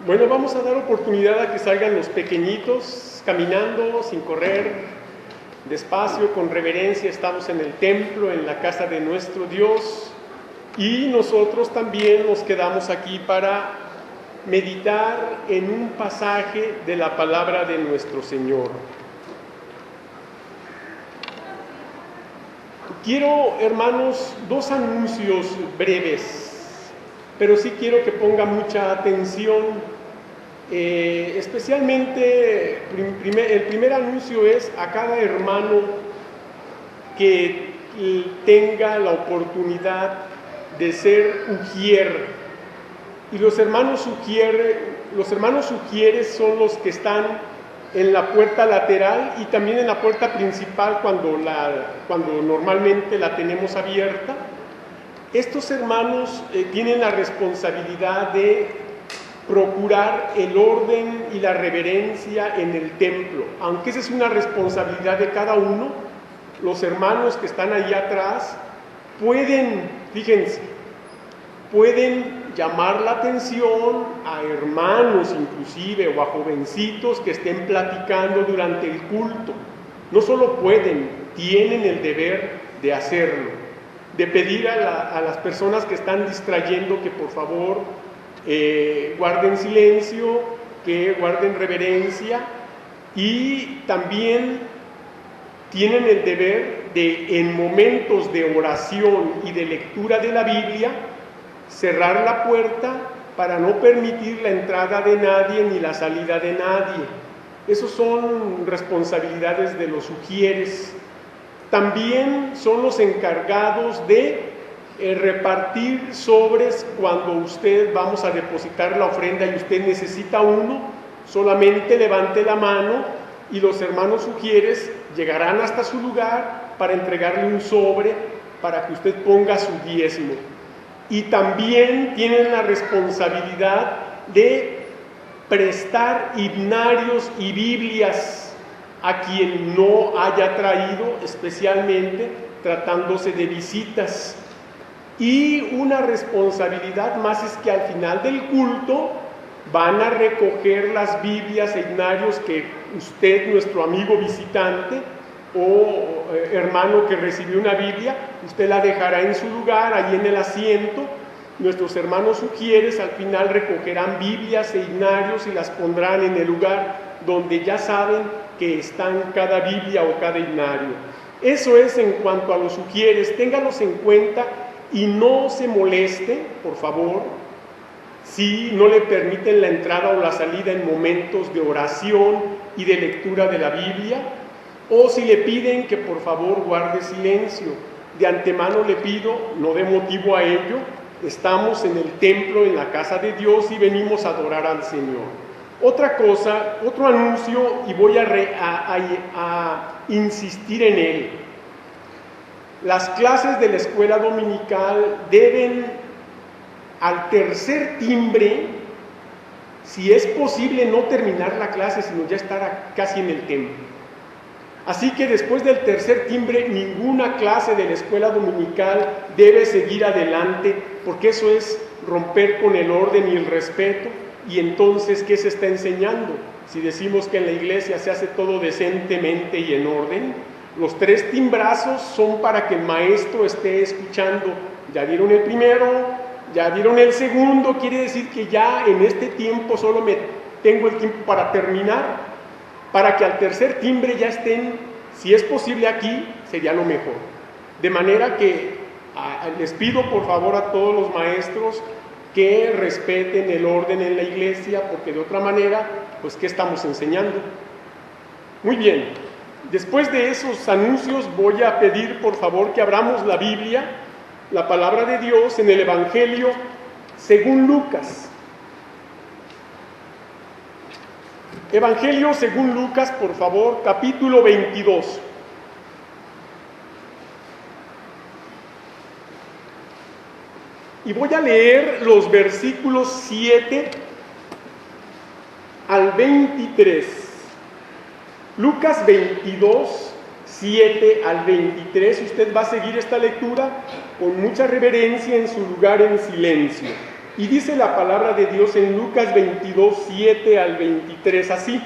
Bueno, vamos a dar oportunidad a que salgan los pequeñitos caminando, sin correr, despacio, con reverencia. Estamos en el templo, en la casa de nuestro Dios, y nosotros también nos quedamos aquí para meditar en un pasaje de la palabra de nuestro Señor. Quiero, hermanos, dos anuncios breves, pero sí quiero que ponga mucha atención. Especialmente, el primer anuncio es a cada hermano que tenga la oportunidad de ser ujier. Y los hermanos ujieres son los que están en la puerta lateral y también en la puerta principal cuando normalmente la tenemos abierta. Estos hermanos tienen la responsabilidad de procurar el orden y la reverencia en el templo. Aunque esa es una responsabilidad de cada uno, los hermanos que están ahí atrás pueden llamar la atención a hermanos inclusive o a jovencitos que estén platicando durante el culto. No solo pueden, tienen el deber de hacerlo, de pedir a las personas que están distrayendo que por favor guarden silencio, que guarden reverencia, y también tienen el deber de, en momentos de oración y de lectura de la Biblia, cerrar la puerta para no permitir la entrada de nadie ni la salida de nadie. Esas son responsabilidades de los ujieres. También son los encargados de repartir sobres cuando vamos a depositar la ofrenda y usted necesita uno. Solamente levante la mano y los hermanos ujieres llegarán hasta su lugar para entregarle un sobre para que usted ponga su diezmo. Y también tienen la responsabilidad de prestar himnarios y Biblias a quien no haya traído, especialmente tratándose de visitas. Y una responsabilidad más es que al final del culto van a recoger las Biblias e himnarios que usted, nuestro amigo visitante o hermano que recibió una Biblia, usted la dejará en su lugar, ahí en el asiento. Nuestros hermanos ujieres al final recogerán Biblias e himnarios y las pondrán en el lugar donde ya saben que están cada Biblia o cada himnario. Eso es en cuanto a los ujieres. Téngalos en cuenta y no se moleste, por favor, si no le permiten la entrada o la salida en momentos de oración y de lectura de la Biblia, o si le piden que por favor guarde silencio. De antemano le pido, no dé motivo a ello. Estamos en el templo, en la casa de Dios, y venimos a adorar al Señor. Otra cosa, otro anuncio, y voy a insistir en él. Las clases de la escuela dominical deben, al tercer timbre, si es posible, no terminar la clase, sino ya estar casi en el templo. Así que después del tercer timbre, ninguna clase de la escuela dominical debe seguir adelante, porque eso es romper con el orden y el respeto. Y entonces, ¿qué se está enseñando? Si decimos que en la iglesia se hace todo decentemente y en orden, los tres timbrazos son para que el maestro esté escuchando. Ya dieron el primero, ya dieron el segundo, quiere decir que ya en este tiempo solo tengo el tiempo para terminar, para que al tercer timbre ya estén, si es posible aquí, sería lo mejor. De manera que les pido por favor a todos los maestros que respeten el orden en la iglesia, porque de otra manera, pues, ¿qué estamos enseñando? Muy bien, después de esos anuncios voy a pedir por favor que abramos la Biblia, la palabra de Dios, en el Evangelio según Lucas. Evangelio según Lucas, por favor, capítulo 22. Y voy a leer los versículos 7 al 23. Lucas 22, 7 al 23. Usted va a seguir esta lectura con mucha reverencia en su lugar en silencio. Y dice la palabra de Dios en Lucas 22, 7 al 23 así: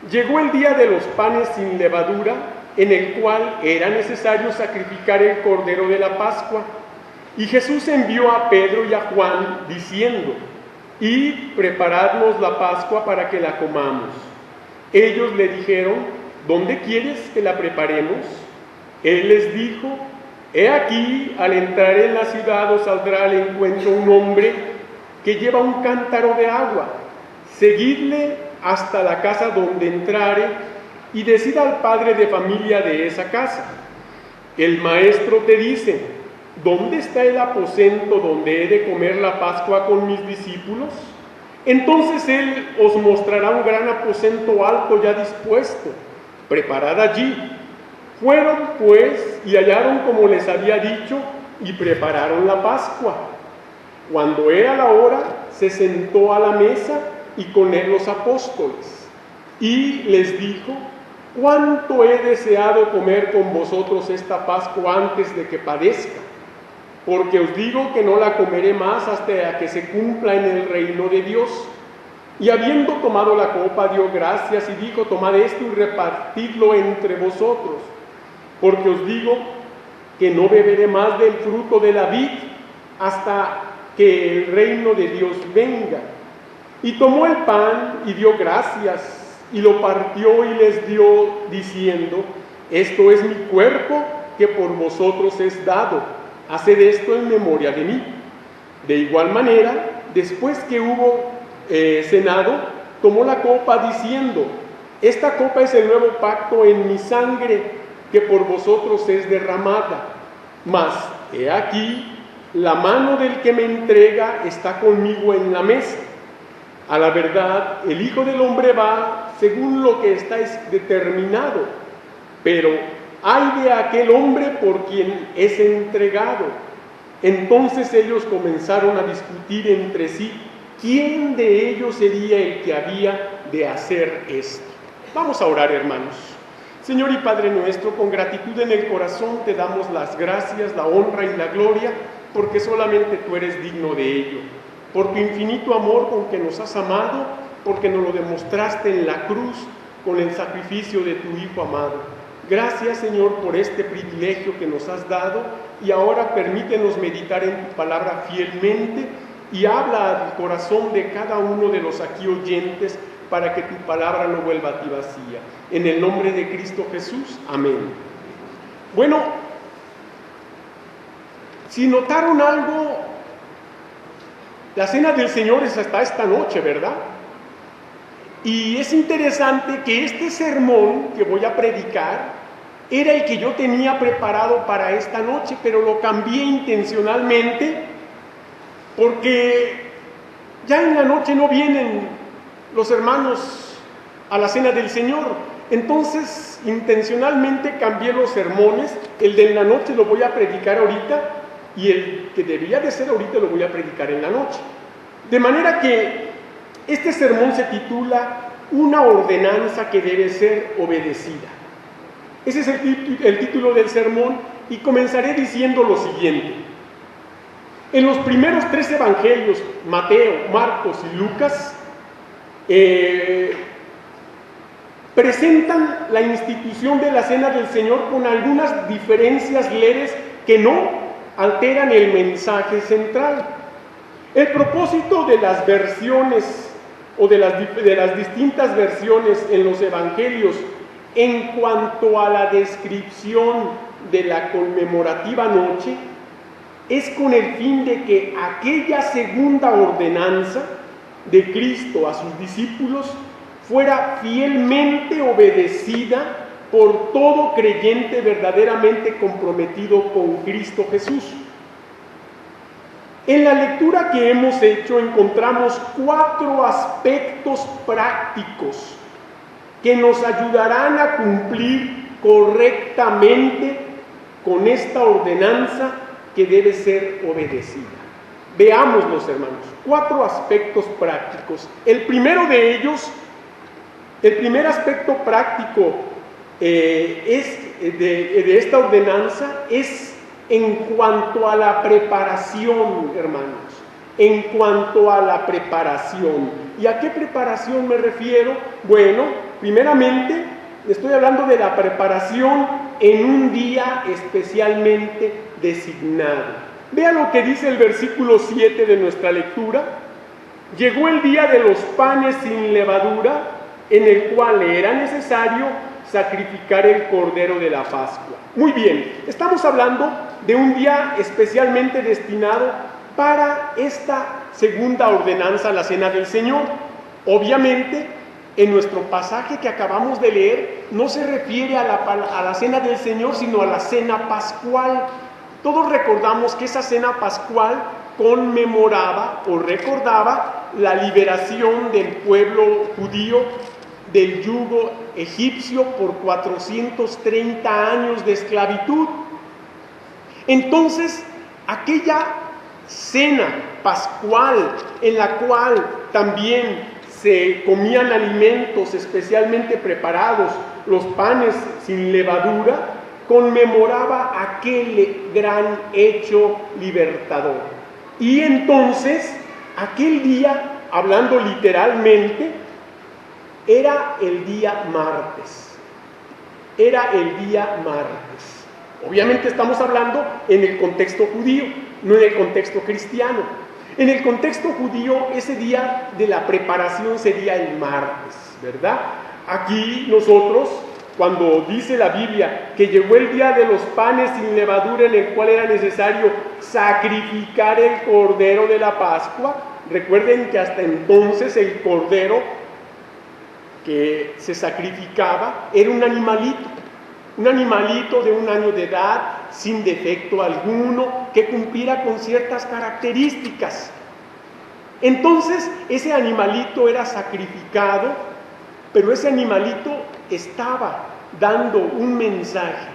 llegó el día de los panes sin levadura, en el cual era necesario sacrificar el cordero de la Pascua. Y Jesús envió a Pedro y a Juan, diciendo: id, preparadnos la Pascua para que la comamos. Ellos le dijeron: ¿dónde quieres que la preparemos? Él les dijo: he aquí, al entrar en la ciudad os saldrá al encuentro un hombre que lleva un cántaro de agua. Seguidle hasta la casa donde entrare y decid al padre de familia de esa casa: el maestro te dice, ¿dónde está el aposento donde he de comer la Pascua con mis discípulos? Entonces él os mostrará un gran aposento alto ya dispuesto, preparad allí. Fueron pues y hallaron como les había dicho y prepararon la Pascua. Cuando era la hora, se sentó a la mesa y con él los apóstoles. Y les dijo: cuánto he deseado comer con vosotros esta Pascua antes de que padezca, porque os digo que no la comeré más hasta que se cumpla en el reino de Dios. Y habiendo tomado la copa, dio gracias y dijo: tomad esto y repartidlo entre vosotros, porque os digo que no beberé más del fruto de la vid hasta que el reino de Dios venga. Y tomó el pan y dio gracias y lo partió y les dio, diciendo: esto es mi cuerpo que por vosotros es dado, haced esto en memoria de mí. De igual manera, después que hubo cenado, tomó la copa diciendo: esta copa es el nuevo pacto en mi sangre, que por vosotros es derramada. Mas, he aquí, la mano del que me entrega está conmigo en la mesa. A la verdad, el Hijo del Hombre va según lo que está determinado, pero ay de aquel hombre por quien es entregado. Entonces ellos comenzaron a discutir entre sí quién de ellos sería el que había de hacer esto. Vamos a orar, hermanos. Señor y Padre nuestro, con gratitud en el corazón te damos las gracias, la honra y la gloria, porque solamente tú eres digno de ello. Por tu infinito amor con que nos has amado, porque nos lo demostraste en la cruz con el sacrificio de tu Hijo amado. Gracias, Señor, por este privilegio que nos has dado, y ahora permítenos meditar en tu palabra fielmente y habla al corazón de cada uno de los aquí oyentes, para que tu palabra no vuelva a ti vacía. En el nombre de Cristo Jesús, amén. Bueno, si notaron algo, la cena del Señor es hasta esta noche, ¿verdad? Y es interesante que este sermón que voy a predicar era el que yo tenía preparado para esta noche, pero lo cambié intencionalmente porque ya en la noche no vienen los hermanos a la cena del Señor. Entonces, intencionalmente cambié los sermones. El de la noche lo voy a predicar ahorita y el que debía de ser ahorita lo voy a predicar en la noche. De manera que este sermón se titula Una ordenanza que debe ser obedecida. Ese es el título del sermón, y comenzaré diciendo lo siguiente. En los primeros 3 evangelios, Mateo, Marcos y Lucas, presentan la institución de la Cena del Señor con algunas diferencias leves que no alteran el mensaje central. El propósito de las versiones o de las distintas versiones en los evangelios en cuanto a la descripción de la conmemorativa noche es con el fin de que aquella segunda ordenanza de Cristo a sus discípulos fuera fielmente obedecida por todo creyente verdaderamente comprometido con Cristo Jesús. En la lectura que hemos hecho encontramos 4 aspectos prácticos que nos ayudarán a cumplir correctamente con esta ordenanza que debe ser obedecida. Veámoslos, hermanos. 4 aspectos prácticos. El primero de ellos, el primer aspecto práctico de esta ordenanza es en cuanto a la preparación, hermanos. en cuanto a la preparación. ¿Y a qué preparación me refiero? Bueno, primeramente estoy hablando de la preparación en un día especialmente designado. Vea lo que dice el versículo 7 de nuestra lectura. Llegó el día de los panes sin levadura, en el cual era necesario sacrificar el cordero de la Pascua. Muy bien, estamos hablando de un día especialmente destinado para esta segunda ordenanza, la Cena del Señor. Obviamente, en nuestro pasaje que acabamos de leer, no se refiere a la Cena del Señor, sino a la Cena Pascual. Todos recordamos que esa Cena Pascual conmemoraba o recordaba la liberación del pueblo judío del yugo egipcio por 430 años de esclavitud. Entonces, aquella cena pascual en la cual también se comían alimentos especialmente preparados, los panes sin levadura, conmemoraba aquel gran hecho libertador. Y entonces, aquel día, hablando literalmente, era el día martes. Era el día martes. Obviamente estamos hablando en el contexto judío, no en el contexto cristiano. En el contexto judío, ese día de la preparación sería el martes, ¿verdad? Aquí nosotros, cuando dice la Biblia que llegó el día de los panes sin levadura en el cual era necesario sacrificar el cordero de la Pascua, recuerden que hasta entonces el cordero que se sacrificaba era un animalito de 1 año de edad, sin defecto alguno, que cumpliera con ciertas características. Entonces, ese animalito era sacrificado, pero ese animalito estaba dando un mensaje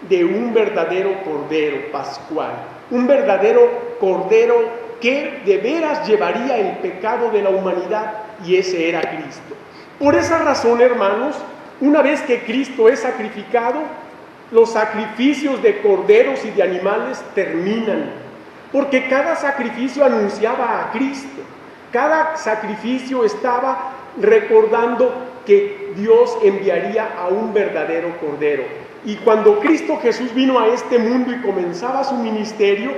de un verdadero cordero pascual, un verdadero cordero que de veras llevaría el pecado de la humanidad, y ese era Cristo. Por esa razón, hermanos, una vez que Cristo es sacrificado, los sacrificios de corderos y de animales terminan, porque cada sacrificio anunciaba a Cristo, cada sacrificio estaba recordando que Dios enviaría a un verdadero cordero. Y cuando Cristo Jesús vino a este mundo y comenzaba su ministerio,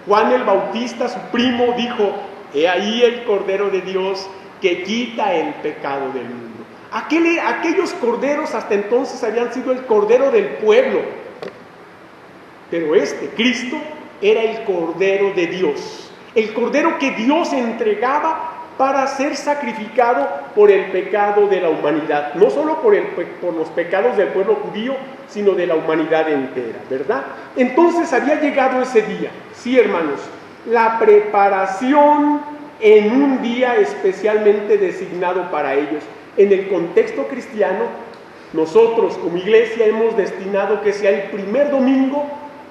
Juan el Bautista, su primo, dijo: he ahí el Cordero de Dios que quita el pecado del mundo. Aquellos corderos hasta entonces habían sido el cordero del pueblo, pero Cristo, era el Cordero de Dios, el Cordero que Dios entregaba para ser sacrificado por el pecado de la humanidad, no solo por los pecados del pueblo judío, sino de la humanidad entera, ¿verdad? Entonces había llegado ese día, sí, hermanos, la preparación en un día especialmente designado para ellos. En el contexto cristiano, nosotros como iglesia hemos destinado que sea el primer domingo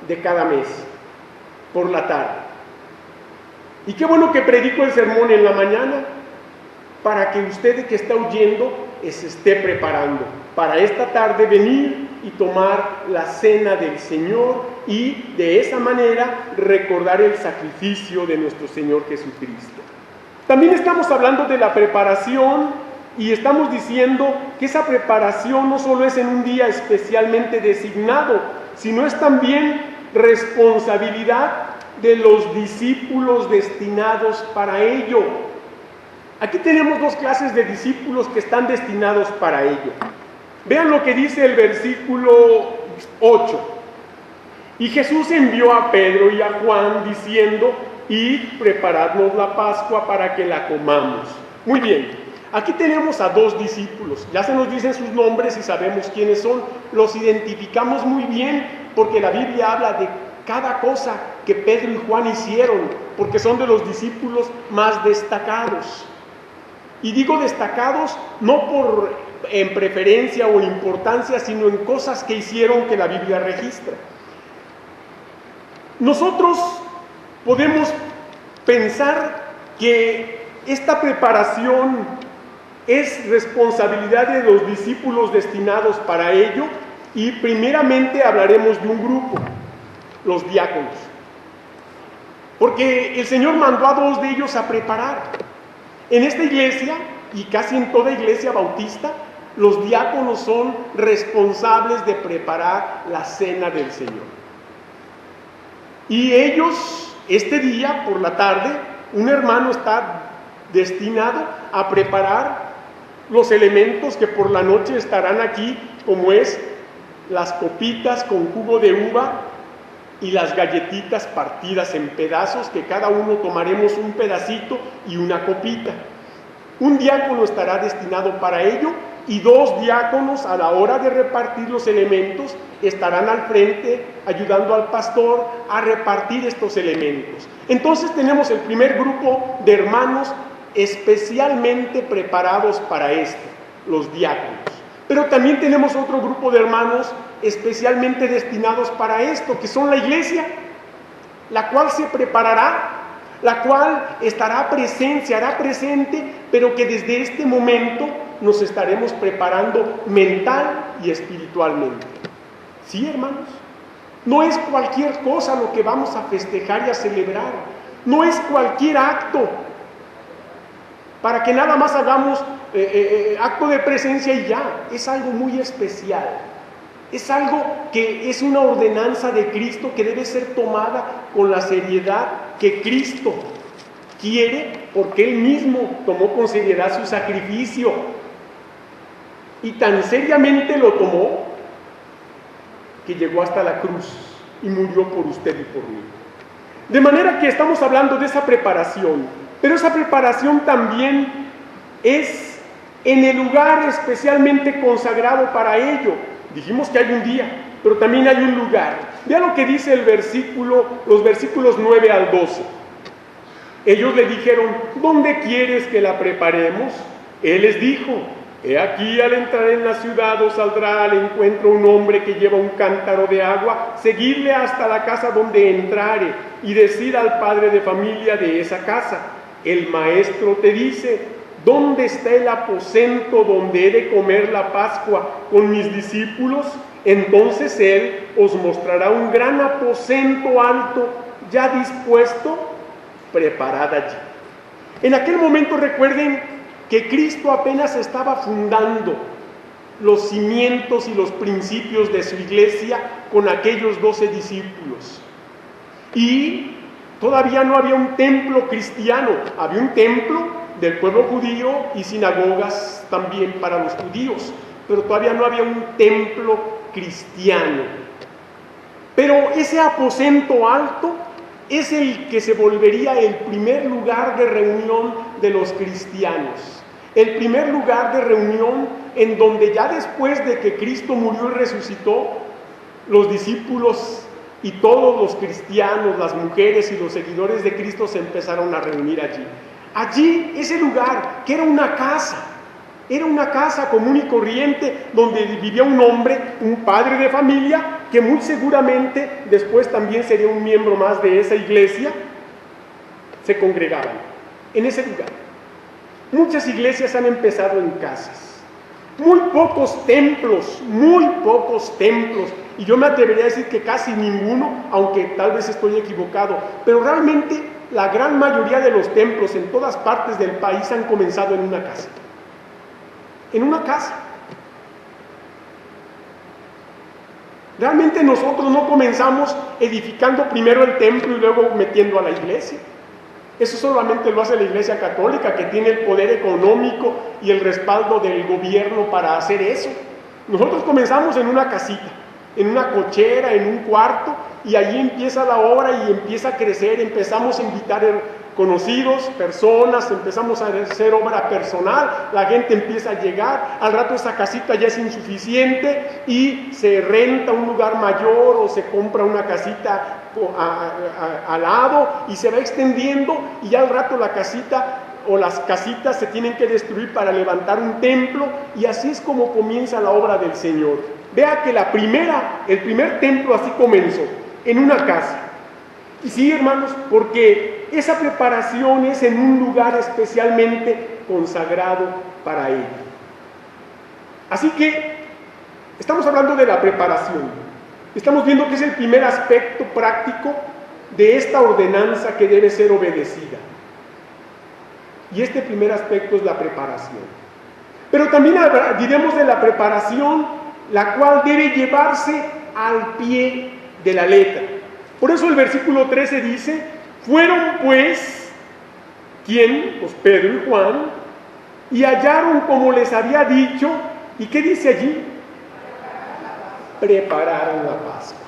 de cada mes, por la tarde. Y qué bueno que predico el sermón en la mañana, para que usted que está oyendo se esté preparando para esta tarde venir y tomar la cena del Señor y de esa manera recordar el sacrificio de nuestro Señor Jesucristo. También estamos hablando de la preparación y estamos diciendo que esa preparación no solo es en un día especialmente designado, sino es también responsabilidad de los discípulos destinados para ello. Aquí tenemos 2 clases de discípulos que están destinados para ello. Vean lo que dice el versículo 8. Y Jesús envió a Pedro y a Juan diciendo: id, preparadnos la Pascua para que la comamos. Muy bien. Aquí tenemos a 2 discípulos, ya se nos dicen sus nombres y sabemos quiénes son, los identificamos muy bien porque la Biblia habla de cada cosa que Pedro y Juan hicieron, porque son de los discípulos más destacados. Y digo destacados no en preferencia o importancia, sino en cosas que hicieron que la Biblia registra. Nosotros podemos pensar que esta preparación es responsabilidad de los discípulos destinados para ello, y primeramente hablaremos de un grupo, los diáconos. porque el Señor mandó a 2 de ellos a preparar. En esta iglesia, y casi en toda iglesia bautista, los diáconos son responsables de preparar la cena del Señor. Y ellos, este día por la tarde, un hermano está destinado a preparar los elementos que por la noche estarán aquí, como es las copitas con jugo de uva y las galletitas partidas en pedazos, que cada uno tomaremos un pedacito y una copita. Un diácono estará destinado para ello, y 2 diáconos a la hora de repartir los elementos estarán al frente ayudando al pastor a repartir estos elementos. Entonces tenemos el primer grupo de hermanos especialmente preparados para esto, los diáconos. Pero también tenemos otro grupo de hermanos especialmente destinados para esto, que son la iglesia, la cual se preparará, la cual estará presente, se hará presente, pero que desde este momento nos estaremos preparando mental y espiritualmente. ¿Sí, hermanos? No es cualquier cosa lo que vamos a festejar y a celebrar. No es cualquier acto para que nada más hagamos acto de presencia y ya. Es algo muy especial. Es algo que es una ordenanza de Cristo que debe ser tomada con la seriedad que Cristo quiere, porque Él mismo tomó con seriedad su sacrificio. Y tan seriamente lo tomó que llegó hasta la cruz y murió por usted y por mí. De manera que estamos hablando de esa preparación, pero esa preparación también es en el lugar especialmente consagrado para ello. Dijimos que hay un día, pero también hay un lugar. Vea lo que dice el versículo, los versículos 9 al 12. Ellos le dijeron: ¿dónde quieres que la preparemos? Él les dijo: he aquí, al entrar en la ciudad os saldrá al encuentro un hombre que lleva un cántaro de agua, seguidle hasta la casa donde entrare y decid al padre de familia de esa casa: el maestro te dice, ¿dónde está el aposento donde he de comer la Pascua con mis discípulos? Entonces él os mostrará un gran aposento alto, ya dispuesto, preparad allí. En aquel momento, recuerden que Cristo apenas estaba fundando los cimientos y los principios de su iglesia con aquellos 12 discípulos. Y todavía no había un templo cristiano, había un templo del pueblo judío y sinagogas también para los judíos, pero todavía no había un templo cristiano. Pero ese aposento alto es el que se volvería el primer lugar de reunión de los cristianos. El primer lugar de reunión en donde ya después de que Cristo murió y resucitó, los discípulos y todos los cristianos, las mujeres y los seguidores de Cristo se empezaron a reunir allí. Allí, ese lugar, que era una casa común y corriente donde vivía un hombre, un padre de familia, que muy seguramente después también sería un miembro más de esa iglesia. Se congregaban en ese lugar. Muchas iglesias han empezado en casas. Muy pocos templos, y yo me atrevería a decir que casi ninguno, aunque tal vez estoy equivocado, pero realmente la gran mayoría de los templos en todas partes del país han comenzado en una casa. En una casa. Realmente nosotros no comenzamos edificando primero el templo y luego metiendo a la iglesia. Eso solamente lo hace la Iglesia Católica, que tiene el poder económico y el respaldo del gobierno para hacer eso. Nosotros comenzamos en una casita, en una cochera, en un cuarto, y allí empieza la obra y empieza a crecer. Empezamos a invitar conocidos, personas, empezamos a hacer obra personal, la gente empieza a llegar, al rato esa casita ya es insuficiente y se renta un lugar mayor o se compra una casita al lado y se va extendiendo, y ya al rato la casita o las casitas se tienen que destruir para levantar un templo, y así es como comienza la obra del Señor. Vea que el primer templo así comenzó, en una casa. Y sí, hermanos, porque esa preparación es en un lugar especialmente consagrado para ello. Así que estamos hablando de la preparación. Estamos viendo que es el primer aspecto práctico de esta ordenanza que debe ser obedecida. Y este primer aspecto es la preparación. Pero también diremos de la preparación, la cual debe llevarse al pie de la letra. Por eso el versículo 13 dice, fueron pues, ¿quién? Pues Pedro y Juan, y hallaron como les había dicho, ¿y qué dice allí? Prepararon la Pascua.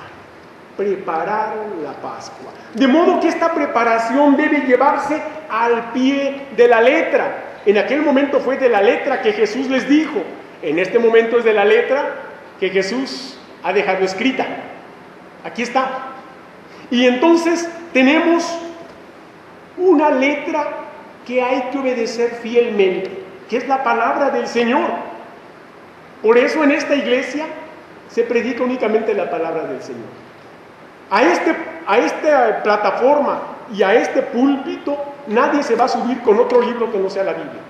Prepararon la Pascua. De modo que esta preparación debe llevarse al pie de la letra. En aquel momento fue de la letra que Jesús les dijo. En este momento es de la letra que Jesús ha dejado escrita. Aquí está. Y entonces tenemos una letra que hay que obedecer fielmente, que es la palabra del Señor. Por eso en esta iglesia se predica únicamente la palabra del Señor. A esta plataforma y a este púlpito nadie se va a subir con otro libro que no sea la Biblia.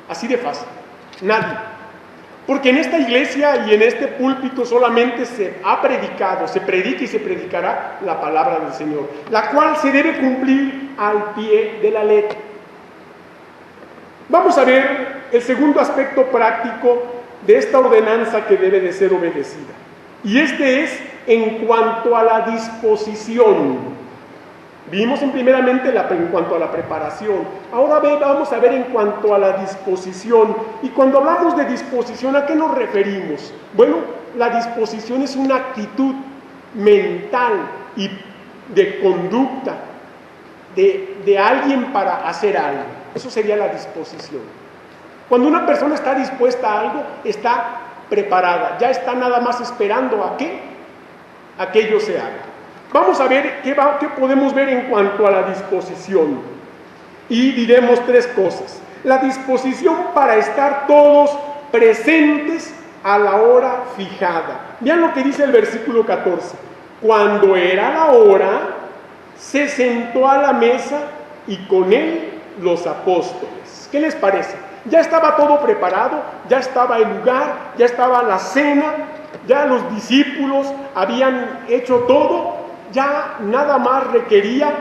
Así de fácil, nadie. Porque en esta iglesia y en este púlpito solamente se ha predicado, se predica y se predicará la palabra del Señor, la cual se debe cumplir al pie de la letra. Vamos a ver el segundo aspecto práctico de esta ordenanza que debe de ser obedecida. Y este es en cuanto a la disposición. Vimos primeramente en cuanto a la preparación. Ahora vamos a ver en cuanto a la disposición. Y cuando hablamos de disposición, ¿a qué nos referimos? Bueno, la disposición es una actitud mental y de conducta de alguien para hacer algo. Eso sería la disposición. Cuando una persona está dispuesta a algo, está preparada, ya está nada más esperando a que aquello se haga. Vamos a ver qué podemos ver en cuanto a la disposición. Y diremos tres cosas. La disposición para estar todos presentes a la hora fijada. Vean lo que dice el versículo 14. Cuando era la hora, se sentó a la mesa y con él los apóstoles. ¿Qué les parece? Ya estaba todo preparado, ya estaba el lugar, ya estaba la cena, ya los discípulos habían hecho todo, ya nada más requería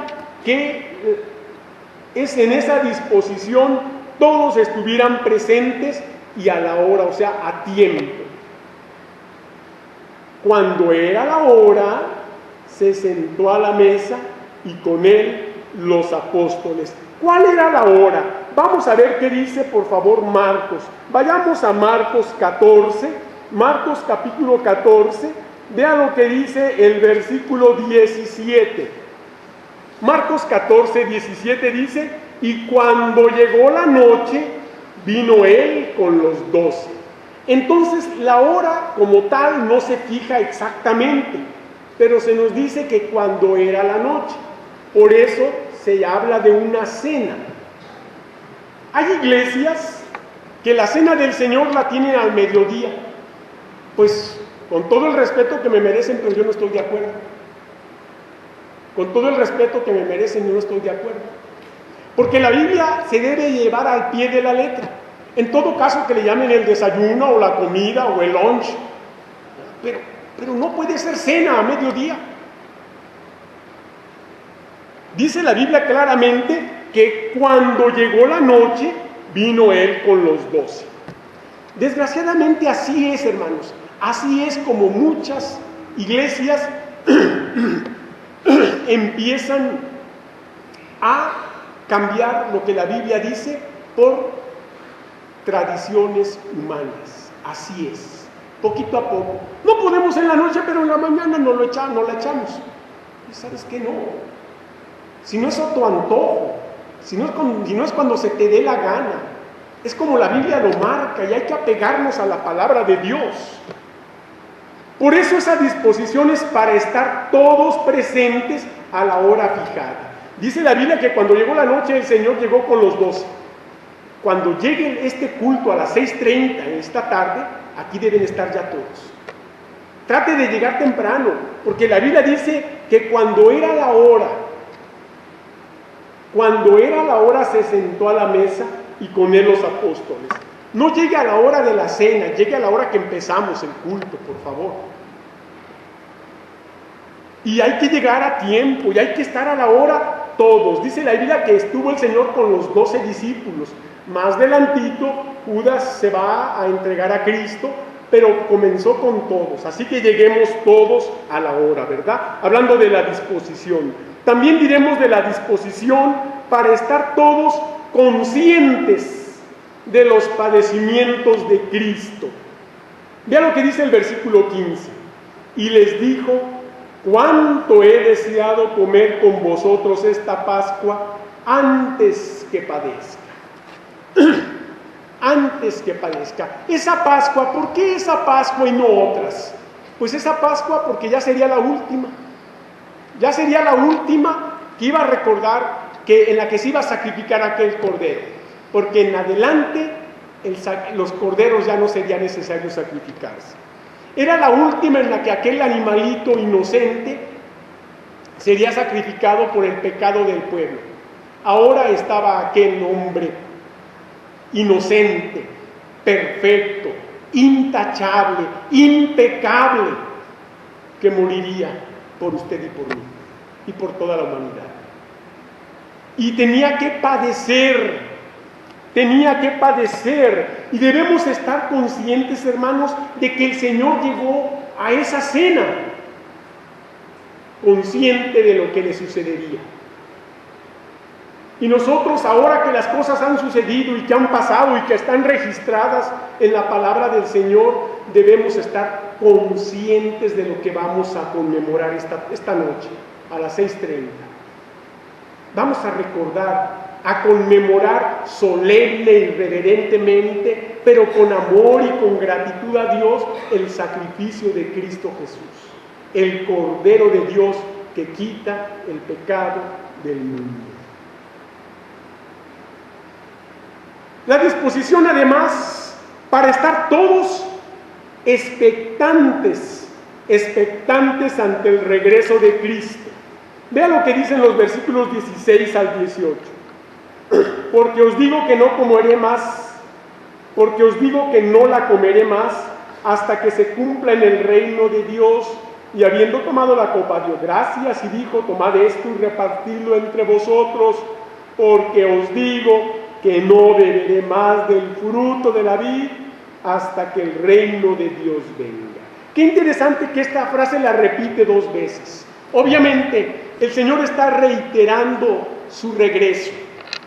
que en esa disposición todos estuvieran presentes y a la hora, o sea, a tiempo. Cuando era la hora, se sentó a la mesa y con él los apóstoles. ¿Cuál era la hora? Vamos a ver qué dice, por favor, Marcos. Vayamos a Marcos 14, Marcos capítulo 14, vean lo que dice el versículo 17. Marcos 14, 17 dice, y cuando llegó la noche, vino él con los 12. Entonces, la hora como tal no se fija exactamente, pero se nos dice que cuando era la noche. Por eso se habla de una cena. Hay iglesias que la cena del Señor la tienen al mediodía. Pues, con todo el respeto que me merecen, pero yo no estoy de acuerdo. Con todo el respeto que me merecen, yo no estoy de acuerdo. Porque la Biblia se debe llevar al pie de la letra. En todo caso que le llamen el desayuno o la comida o el lunch. Pero no puede ser cena a mediodía. Dice la Biblia claramente que cuando llegó la noche, vino él con los 12. Desgraciadamente así es, hermanos. Así es como muchas iglesias empiezan a cambiar lo que la Biblia dice por tradiciones humanas. Así es, poquito a poco. No podemos en la noche, pero en la mañana no la echamos. ¿Y sabes qué? No. Si no es a tu antojo, si no es cuando se te dé la gana. Es como la Biblia lo marca y hay que apegarnos a la palabra de Dios. Por eso esa disposición es para estar todos presentes a la hora fijada. Dice la Biblia que cuando llegó la noche el Señor llegó con los 12. Cuando llegue este culto a las 6:30 en esta tarde, aquí deben estar ya todos. Trate de llegar temprano, porque la Biblia dice que cuando era la hora se sentó a la mesa y con él los apóstoles. No llegue a la hora de la cena, llegue a la hora que empezamos el culto, por favor. Y hay que llegar a tiempo, y hay que estar a la hora todos. Dice la Biblia que estuvo el Señor con los 12 discípulos. Más adelantito, Judas se va a entregar a Cristo, pero comenzó con todos. Así que lleguemos todos a la hora, ¿verdad? Hablando de la disposición. También diremos de la disposición para estar todos conscientes de los padecimientos de Cristo. Vea lo que dice el versículo 15. Y les dijo: cuánto he deseado comer con vosotros esta Pascua antes que padezca. Antes que padezca. Esa Pascua, ¿por qué esa Pascua y no otras? Pues esa Pascua porque ya sería la última. Ya sería la última que iba a recordar en la que se iba a sacrificar aquel cordero. Porque en adelante los corderos ya no sería necesario sacrificarse. Era la última en la que aquel animalito inocente sería sacrificado por el pecado del pueblo. Ahora estaba aquel hombre inocente, perfecto, intachable, impecable, que moriría por usted y por mí y por toda la humanidad. Y tenía que padecer, y debemos estar conscientes, hermanos, de que el Señor llegó a esa cena consciente de lo que le sucedería. Y nosotros, ahora que las cosas han sucedido y que han pasado y que están registradas en la palabra del Señor, debemos estar conscientes de lo que vamos a conmemorar esta noche, a las 6:30. Vamos a recordar, a conmemorar solemne y reverentemente, pero con amor y con gratitud a Dios, el sacrificio de Cristo Jesús, el Cordero de Dios que quita el pecado del mundo. La disposición, además, para estar todos expectantes ante el regreso de Cristo. Vea lo que dicen los versículos 16 al 18. Porque os digo que no comeré más, porque os digo que no la comeré más, hasta que se cumpla en el reino de Dios. Y habiendo tomado la copa, dio gracias y dijo: tomad esto y repartidlo entre vosotros, porque os digo que no beberé más del fruto de la vid hasta que el reino de Dios venga. Qué interesante que esta frase la repite 2 veces. Obviamente, el Señor está reiterando su regreso.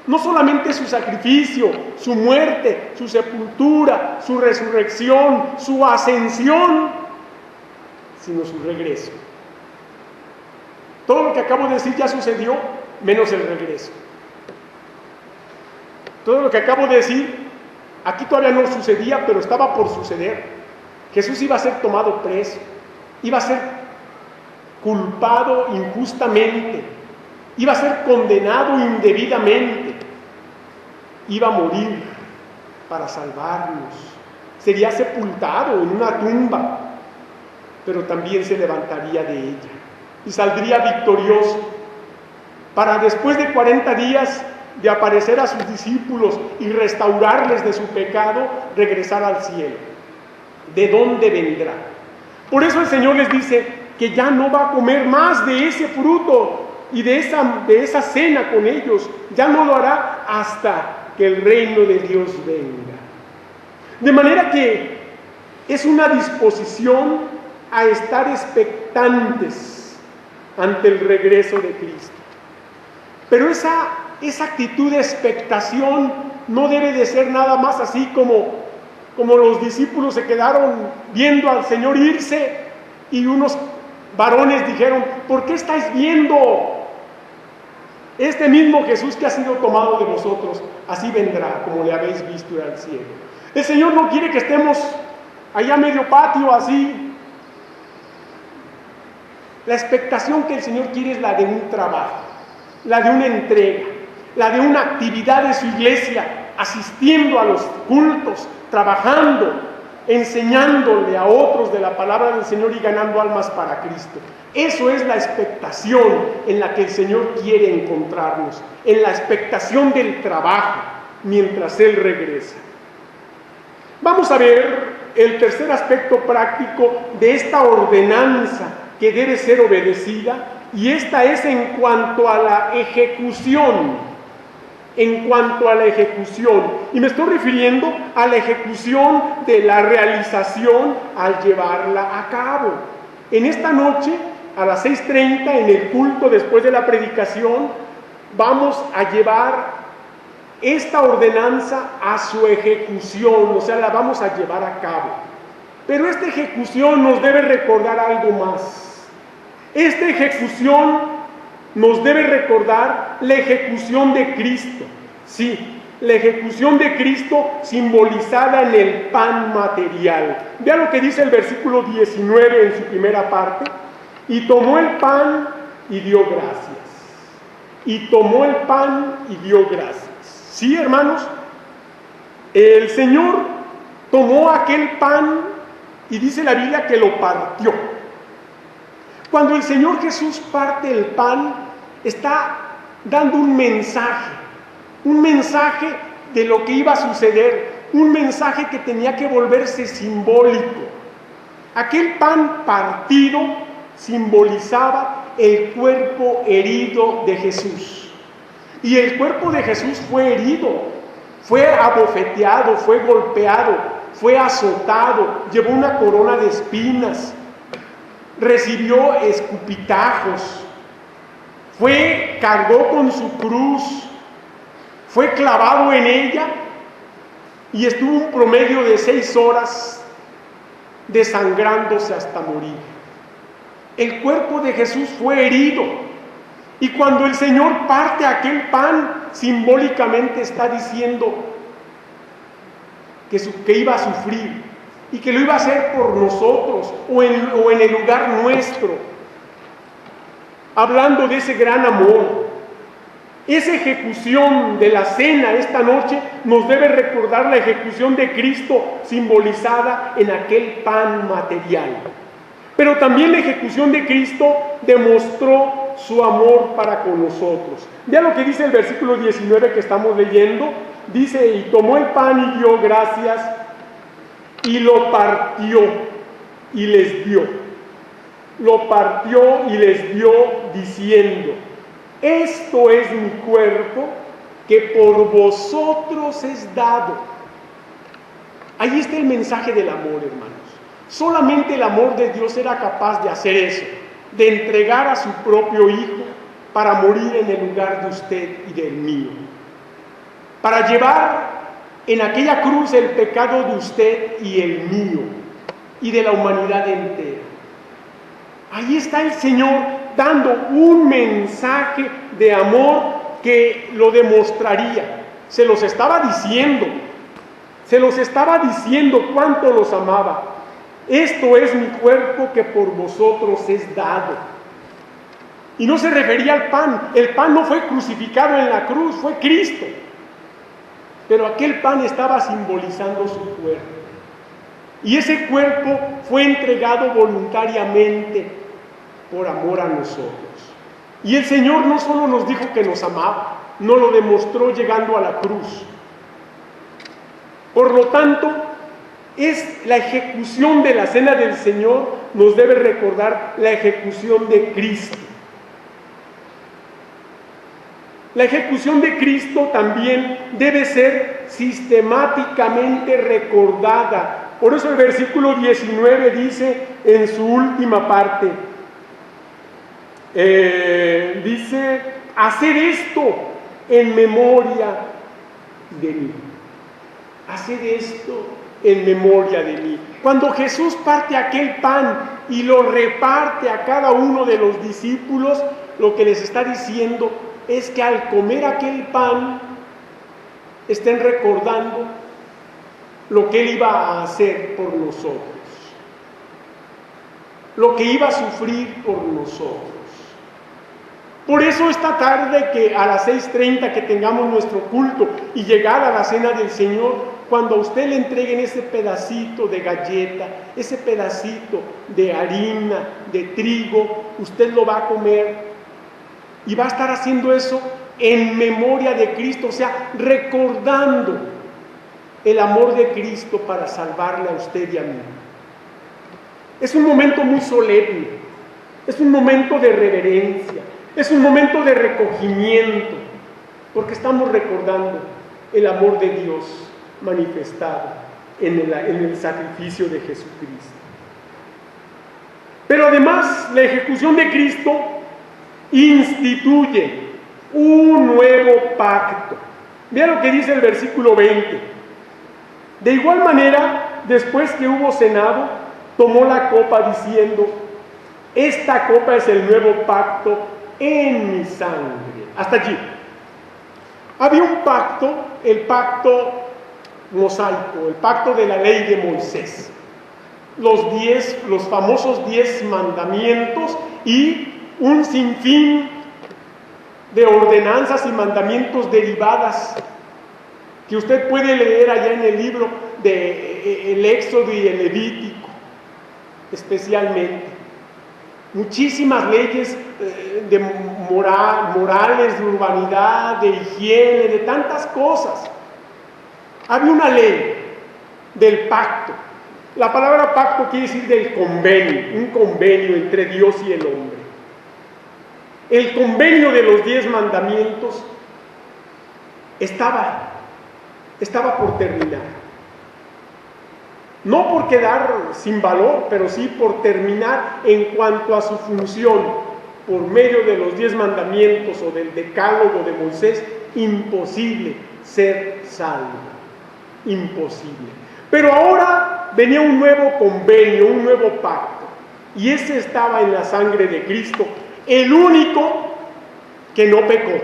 No solamente su sacrificio, su muerte, su sepultura, su resurrección, su ascensión, sino su regreso. Todo lo que acabo de decir ya sucedió, menos el regreso. Todo lo que acabo de decir, aquí todavía no sucedía, pero estaba por suceder. Jesús iba a ser tomado preso, iba a ser culpado injustamente, iba a ser condenado indebidamente, iba a morir para salvarnos, sería sepultado en una tumba, pero también se levantaría de ella y saldría victorioso para, después de 40 días de aparecer a sus discípulos y restaurarles de su pecado, regresar al cielo. ¿De dónde vendrá? Por eso el Señor les dice que ya no va a comer más de ese fruto y de esa cena con ellos. Ya no lo hará hasta que el reino de Dios venga. De manera que es una disposición a estar expectantes ante el regreso de Cristo. Pero esa actitud de expectación no debe de ser nada más así como los discípulos se quedaron viendo al Señor irse y unos varones dijeron: ¿por qué estáis viendo? Este mismo Jesús que ha sido tomado de vosotros, así vendrá como le habéis visto ir al cielo. El Señor no quiere que estemos allá a medio patio así. La expectación que el Señor quiere es la de un trabajo, la de una entrega, la de una actividad de su iglesia, asistiendo a los cultos, trabajando, enseñándole a otros de la palabra del Señor y ganando almas para Cristo. Eso es la expectación en la que el Señor quiere encontrarnos, en la expectación del trabajo mientras Él regresa. Vamos a ver el tercer aspecto práctico de esta ordenanza que debe ser obedecida, y esta es en cuanto a la ejecución. En cuanto a la ejecución, y me estoy refiriendo a la ejecución de la realización al llevarla a cabo. En esta noche, a las 6:30, en el culto después de la predicación, vamos a llevar esta ordenanza a su ejecución, o sea, la vamos a llevar a cabo. Pero esta ejecución nos debe recordar algo más. Esta ejecución nos debe recordar la ejecución de Cristo. Sí, la ejecución de Cristo simbolizada en el pan material. Vea lo que dice el versículo 19 en su primera parte. Y tomó el pan y dio gracias. Y tomó el pan y dio gracias. Sí, hermanos, el Señor tomó aquel pan y dice la Biblia que lo partió. Cuando el Señor Jesús parte el pan, está dando un mensaje de lo que iba a suceder, un mensaje que tenía que volverse simbólico. Aquel pan partido simbolizaba el cuerpo herido de Jesús. Y el cuerpo de Jesús fue herido, fue abofeteado, fue golpeado, fue azotado, llevó una corona de espinas, recibió escupitajos, cargó con su cruz, fue clavado en ella y estuvo un promedio de 6 horas desangrándose hasta morir. El cuerpo de Jesús fue herido, y cuando el Señor parte aquel pan, simbólicamente está diciendo que iba a sufrir y que lo iba a hacer por nosotros o en el lugar nuestro, hablando de ese gran amor. Esa ejecución de la cena esta noche nos debe recordar la ejecución de Cristo simbolizada en aquel pan material. Pero también la ejecución de Cristo demostró su amor para con nosotros. Vea lo que dice el versículo 19 que estamos leyendo. Dice, y tomó el pan y dio gracias, y lo partió y les dio. Lo partió y les dio diciendo, esto es mi cuerpo que por vosotros es dado. Ahí está el mensaje del amor, hermanos. Solamente el amor de Dios era capaz de hacer eso, de entregar a su propio Hijo para morir en el lugar de usted y del mío, para llevar en aquella cruz el pecado de usted y el mío y de la humanidad entera. Ahí está el Señor dando un mensaje de amor que lo demostraría. Se los estaba diciendo cuánto los amaba. Esto es mi cuerpo que por vosotros es dado. Y no se refería al pan. El pan no fue crucificado en la cruz, fue Cristo. Pero aquel pan estaba simbolizando su cuerpo. Y ese cuerpo fue entregado voluntariamente por amor a nosotros. Y el Señor no solo nos dijo que nos amaba, nos lo demostró llegando a la cruz. Por lo tanto, es la ejecución de la cena del Señor nos debe recordar la ejecución de Cristo. La ejecución de Cristo también debe ser sistemáticamente recordada. Por eso el versículo 19 dice en su última parte, dice, haced esto en memoria de mí. Haced esto en memoria de mí. Cuando Jesús parte aquel pan y lo reparte a cada uno de los discípulos, lo que les está diciendo es que al comer aquel pan estén recordando lo que Él iba a hacer por nosotros, lo que iba a sufrir por nosotros. Por eso esta tarde, que a las 6:30 que tengamos nuestro culto y llegar a la cena del Señor, cuando a usted le entreguen ese pedacito de galleta, ese pedacito de harina, de trigo, usted lo va a comer y va a estar haciendo eso en memoria de Cristo, o sea, recordando el amor de Cristo para salvarle a usted y a mí. Es un momento muy solemne, Es un momento de reverencia, es un momento de recogimiento, porque estamos recordando el amor de Dios manifestado en el sacrificio de Jesucristo. Pero además, la ejecución de Cristo instituye un nuevo pacto. Vean lo que dice el versículo 20. De igual manera, después que hubo cenado, tomó la copa diciendo: esta copa es el nuevo pacto en mi sangre. Hasta allí. Había un pacto, el pacto mosaico, el pacto de la ley de Moisés. Los famosos 10 mandamientos y un sinfín de ordenanzas y mandamientos derivadas que usted puede leer allá en el libro de el Éxodo y el Levítico, especialmente. Muchísimas leyes de morales, de urbanidad, de higiene, de tantas cosas. Había una ley del pacto. La palabra pacto quiere decir del convenio, un convenio entre Dios y el hombre. El convenio de los 10 mandamientos estaba por terminar. No por quedar sin valor, pero sí por terminar en cuanto a su función. Por medio de los 10 mandamientos o del decálogo de Moisés, imposible ser salvo. Imposible. Pero ahora venía un nuevo convenio, un nuevo pacto. Y ese estaba en la sangre de Cristo, el único que no pecó.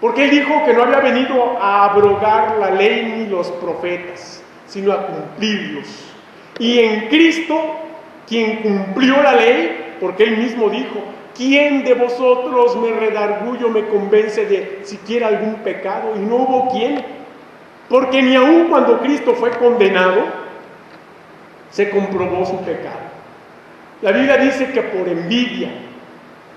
Porque Él dijo que no había venido a abrogar la ley ni los profetas, sino a cumplirlos. Y en Cristo, quien cumplió la ley, porque Él mismo dijo: ¿quién de vosotros me redarguyo, me convence de siquiera algún pecado? Y no hubo quien, porque ni aun cuando Cristo fue condenado, se comprobó su pecado. La Biblia dice que por envidia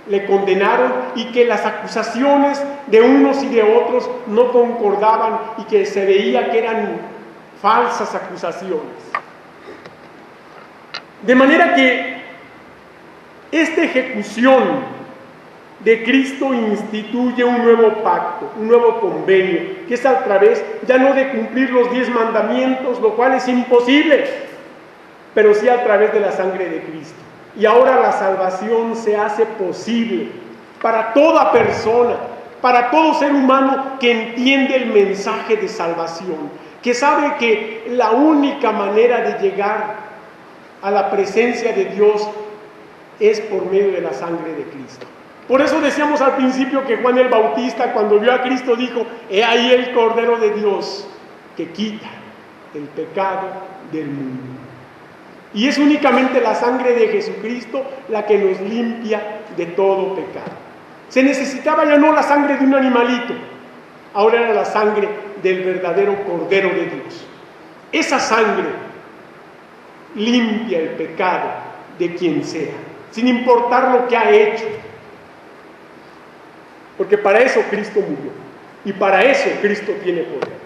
le condenaron y que las acusaciones de unos y de otros no concordaban y que se veía que eran falsas acusaciones. De manera que esta ejecución de Cristo instituye un nuevo pacto, un nuevo convenio, que es a través ya no de cumplir los 10 mandamientos, lo cual es imposible, pero sí a través de la sangre de Cristo. Y ahora la salvación se hace posible para toda persona, para todo ser humano que entiende el mensaje de salvación, que sabe que la única manera de llegar a la presencia de Dios es por medio de la sangre de Cristo. Por eso decíamos al principio que Juan el Bautista, cuando vio a Cristo, dijo: he ahí el Cordero de Dios que quita el pecado del mundo. Y es únicamente la sangre de Jesucristo la que nos limpia de todo pecado. Se necesitaba ya no la sangre de un animalito, ahora era la sangre del verdadero Cordero de Dios. Esa sangre limpia el pecado de quien sea, sin importar lo que ha hecho. Porque para eso Cristo murió y para eso Cristo tiene poder.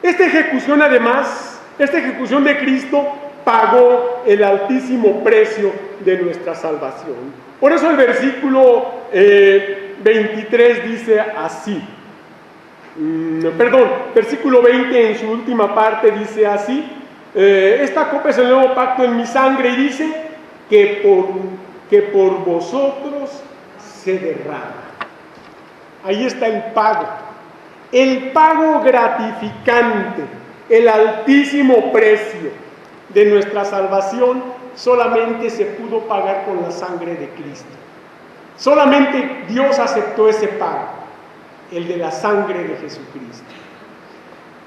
Esta ejecución de Cristo pagó el altísimo precio de nuestra salvación. Por eso el versículo 23 dice así. Versículo 20 en su última parte dice así: esta copa es el nuevo pacto en mi sangre, y dice que por vosotros se derrama. Ahí está el pago gratificante, el altísimo precio de nuestra salvación solamente se pudo pagar con la sangre de Cristo. Solamente Dios aceptó ese pago, el de la sangre de Jesucristo.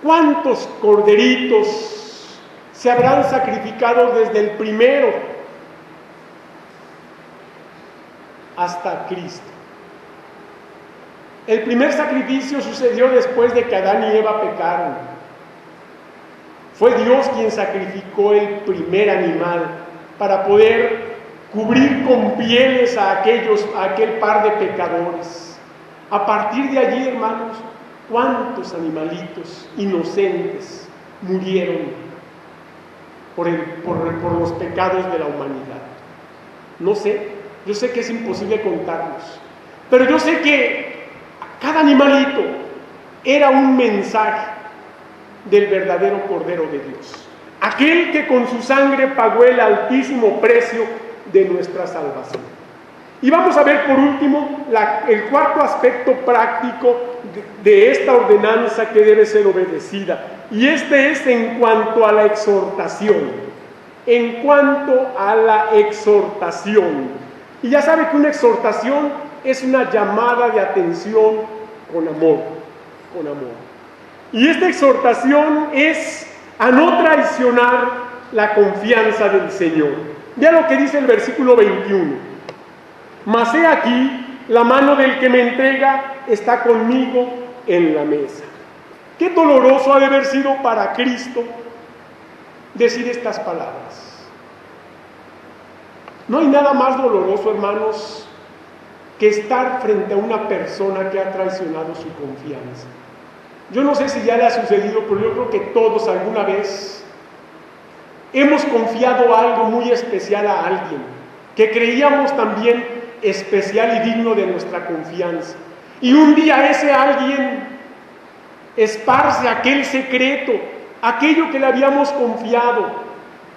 ¿Cuántos corderitos se habrán sacrificado desde el primero hasta Cristo? El primer sacrificio sucedió después de que Adán y Eva pecaron. Fue Dios quien sacrificó el primer animal para poder cubrir con pieles a aquel par de pecadores. A partir de allí, hermanos, ¿cuántos animalitos inocentes murieron por los pecados de la humanidad? No sé, yo sé que es imposible contarlos, pero yo sé que cada animalito era un mensaje del verdadero Cordero de Dios, aquel que con su sangre pagó el altísimo precio de nuestra salvación. Y vamos a ver por último el cuarto aspecto práctico de esta ordenanza que debe ser obedecida, y este es en cuanto a la exhortación. En cuanto a la exhortación, y ya sabe que una exhortación es una llamada de atención con amor, con amor. Y esta exhortación es a no traicionar la confianza del Señor. Vea lo que dice el versículo 21. Mas he aquí, la mano del que me entrega está conmigo en la mesa. Qué doloroso ha de haber sido para Cristo decir estas palabras. No hay nada más doloroso, hermanos, que estar frente a una persona que ha traicionado su confianza. Yo no sé si ya le ha sucedido, pero yo creo que todos alguna vez hemos confiado algo muy especial a alguien, que creíamos también especial y digno de nuestra confianza. Y un día ese alguien esparce aquel secreto, aquello que le habíamos confiado,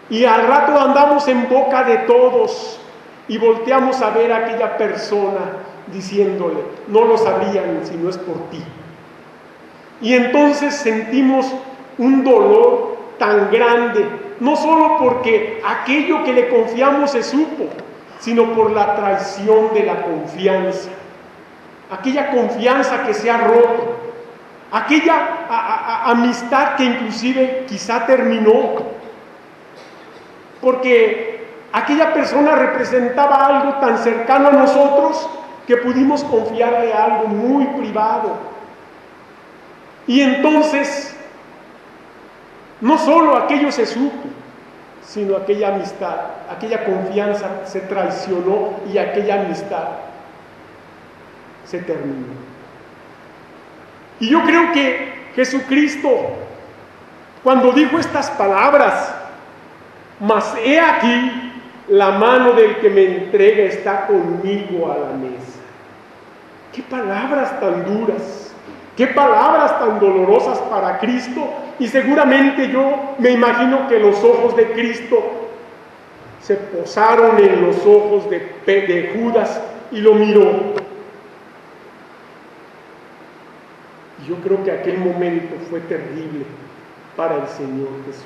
y al rato andamos en boca de todos y volteamos a ver a aquella persona diciéndole: no lo sabrían si no es por ti. Y entonces sentimos un dolor tan grande, no solo porque aquello que le confiamos se supo, sino por la traición de la confianza, aquella confianza que se ha roto, aquella amistad que inclusive quizá terminó, porque aquella persona representaba algo tan cercano a nosotros que pudimos confiarle algo muy privado. Y entonces, no solo aquello se supo, sino aquella amistad, aquella confianza se traicionó y aquella amistad se terminó. Y yo creo que Jesucristo, cuando dijo estas palabras, mas he aquí, la mano del que me entrega está conmigo a la mesa. ¡Qué palabras tan duras! ¡Qué palabras tan dolorosas para Cristo! Y seguramente yo me imagino que los ojos de Cristo se posaron en los ojos de Judas y lo miró. Y yo creo que aquel momento fue terrible para el Señor Jesús.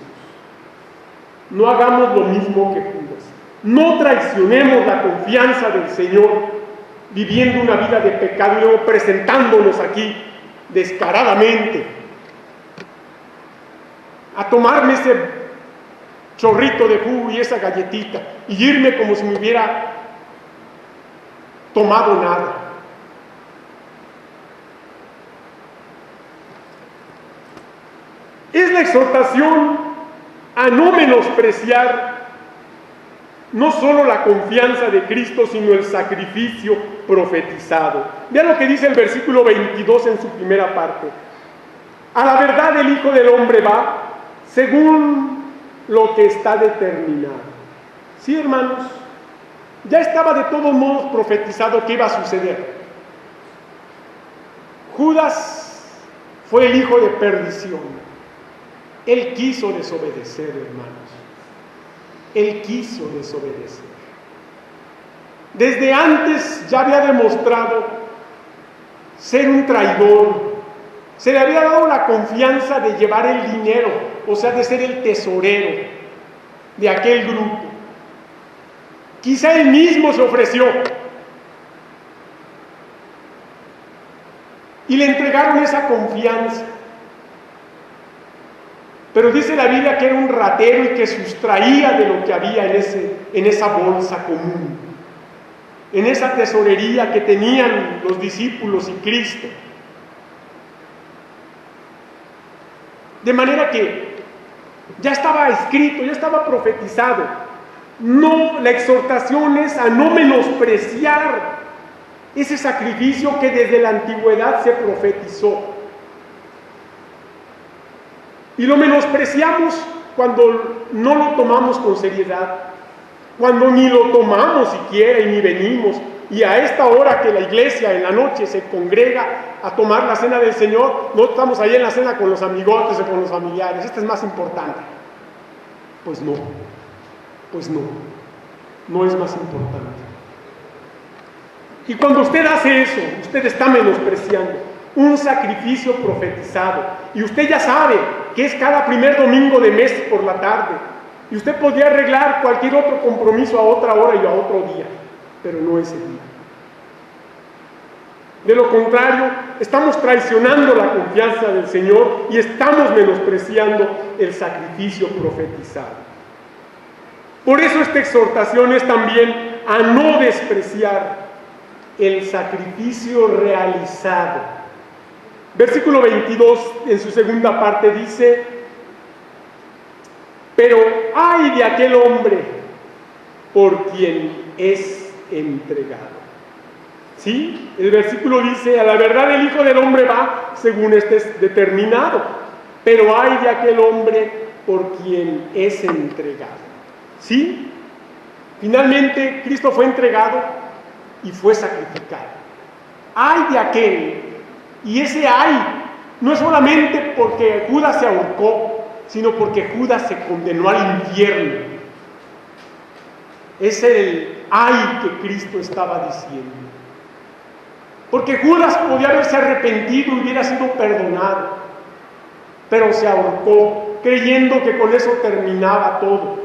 No hagamos lo mismo que Judas. No traicionemos la confianza del Señor viviendo una vida de pecado y luego presentándonos aquí descaradamente a tomarme ese chorrito de jugo y esa galletita y irme como si me hubiera tomado nada. Es la exhortación a no menospreciar no solo la confianza de Cristo, sino el sacrificio profetizado. Vean lo que dice el versículo 22 en su primera parte. A la verdad el Hijo del Hombre va según lo que está determinado. Sí, hermanos, ya estaba de todos modos profetizado que iba a suceder. Judas fue el hijo de perdición. Él quiso desobedecer, hermanos. Él quiso desobedecer. Desde antes ya había demostrado ser un traidor. Se le había dado la confianza de llevar el dinero, o sea, de ser el tesorero de aquel grupo. Quizá él mismo se ofreció. Y le entregaron esa confianza. Pero dice la Biblia que era un ratero y que sustraía de lo que había en esa bolsa común, en esa tesorería que tenían los discípulos y Cristo. De manera que ya estaba escrito, ya estaba profetizado. No, la exhortación es a no menospreciar ese sacrificio que desde la antigüedad se profetizó. Y lo menospreciamos cuando no lo tomamos con seriedad, cuando ni lo tomamos siquiera y ni venimos, y a esta hora que la iglesia en la noche se congrega a tomar la cena del Señor, no estamos ahí en la cena con los amigotes o con los familiares, esta es más importante. Pues no es más importante. Y cuando usted hace eso, usted está menospreciando un sacrificio profetizado, y usted ya sabe que es cada primer domingo de mes por la tarde, y usted podría arreglar cualquier otro compromiso a otra hora y a otro día, pero no ese día. De lo contrario, estamos traicionando la confianza del Señor y estamos menospreciando el sacrificio profetizado. Por eso esta exhortación es también a no despreciar el sacrificio realizado. Versículo 22, en su segunda parte, dice: pero ay de aquel hombre por quien es entregado. ¿Sí? El versículo dice: a la verdad el Hijo del Hombre va según esté determinado, pero ay de aquel hombre por quien es entregado. ¿Sí? Finalmente Cristo fue entregado y fue sacrificado. Ay de aquel, y ese ay no es solamente porque Judas se ahorcó, sino porque Judas se condenó al infierno. Ese es el ay que Cristo estaba diciendo. Porque Judas podía haberse arrepentido y hubiera sido perdonado, pero se ahorcó creyendo que con eso terminaba todo.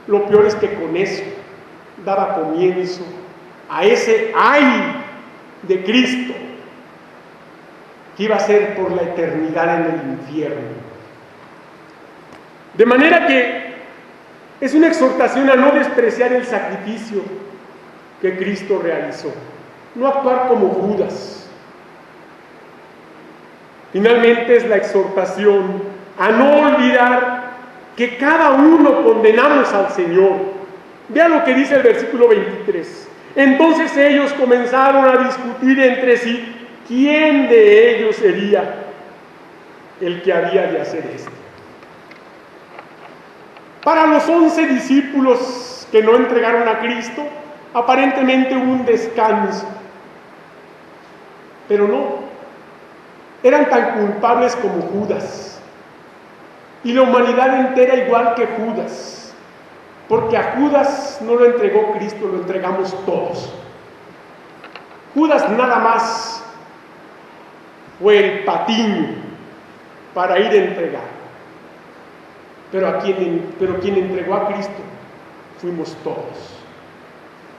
Lo peor es que con eso daba comienzo a ese ay de Cristo que iba a ser por la eternidad en el infierno. De manera que es una exhortación a no despreciar el sacrificio que Cristo realizó, no actuar como Judas. Finalmente es la exhortación a no olvidar que cada uno condenamos al Señor. Vea lo que dice el versículo 23. Entonces ellos comenzaron a discutir entre sí quién de ellos sería el que había de hacer esto. Para los 11 discípulos que no entregaron a Cristo, aparentemente hubo un descanso, pero no, eran tan culpables como Judas, y la humanidad entera igual que Judas, porque a Judas no lo entregó Cristo, lo entregamos todos. Judas nada más fue el patiño para ir a entregar. Pero quien entregó a Cristo fuimos todos,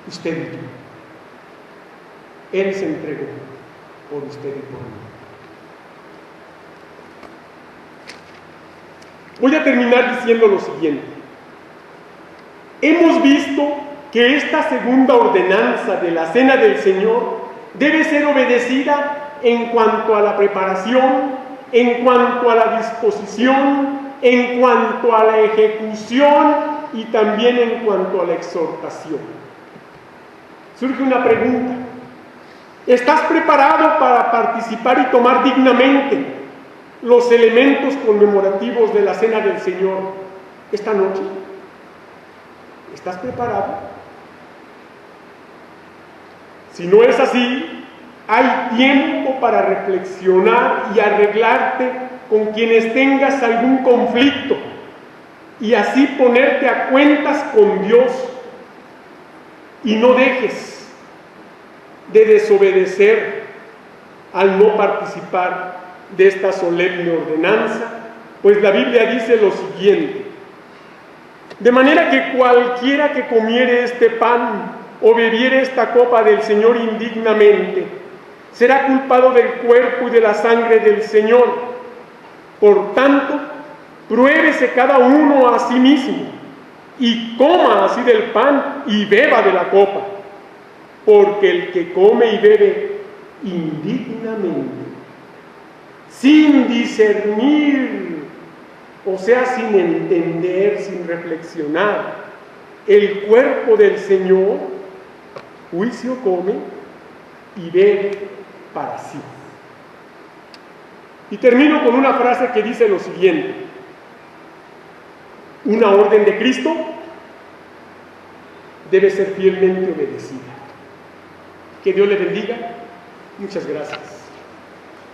usted y yo. Él se entregó por usted y por mí. Voy a terminar diciendo lo siguiente. Hemos visto que esta segunda ordenanza de la Cena del Señor debe ser obedecida en cuanto a la preparación, en cuanto a la disposición, en cuanto a la ejecución y también en cuanto a la exhortación. Surge una pregunta: ¿estás preparado para participar y tomar dignamente los elementos conmemorativos de la Cena del Señor esta noche? ¿Estás preparado? Si no es así, hay tiempo para reflexionar y arreglarte con quienes tengas algún conflicto y así ponerte a cuentas con Dios, y no dejes de desobedecer al no participar de esta solemne ordenanza, pues la Biblia dice lo siguiente: de manera que cualquiera que comiere este pan o bebiere esta copa del Señor indignamente, será culpado del cuerpo y de la sangre del Señor. Por tanto, pruébese cada uno a sí mismo, y coma así del pan y beba de la copa, porque el que come y bebe indignamente, sin discernir, o sea, sin entender, sin reflexionar, el cuerpo del Señor, juicio come y bebe para sí. Y termino con una frase que dice lo siguiente: una orden de Cristo debe ser fielmente obedecida. Que Dios le bendiga. Muchas gracias.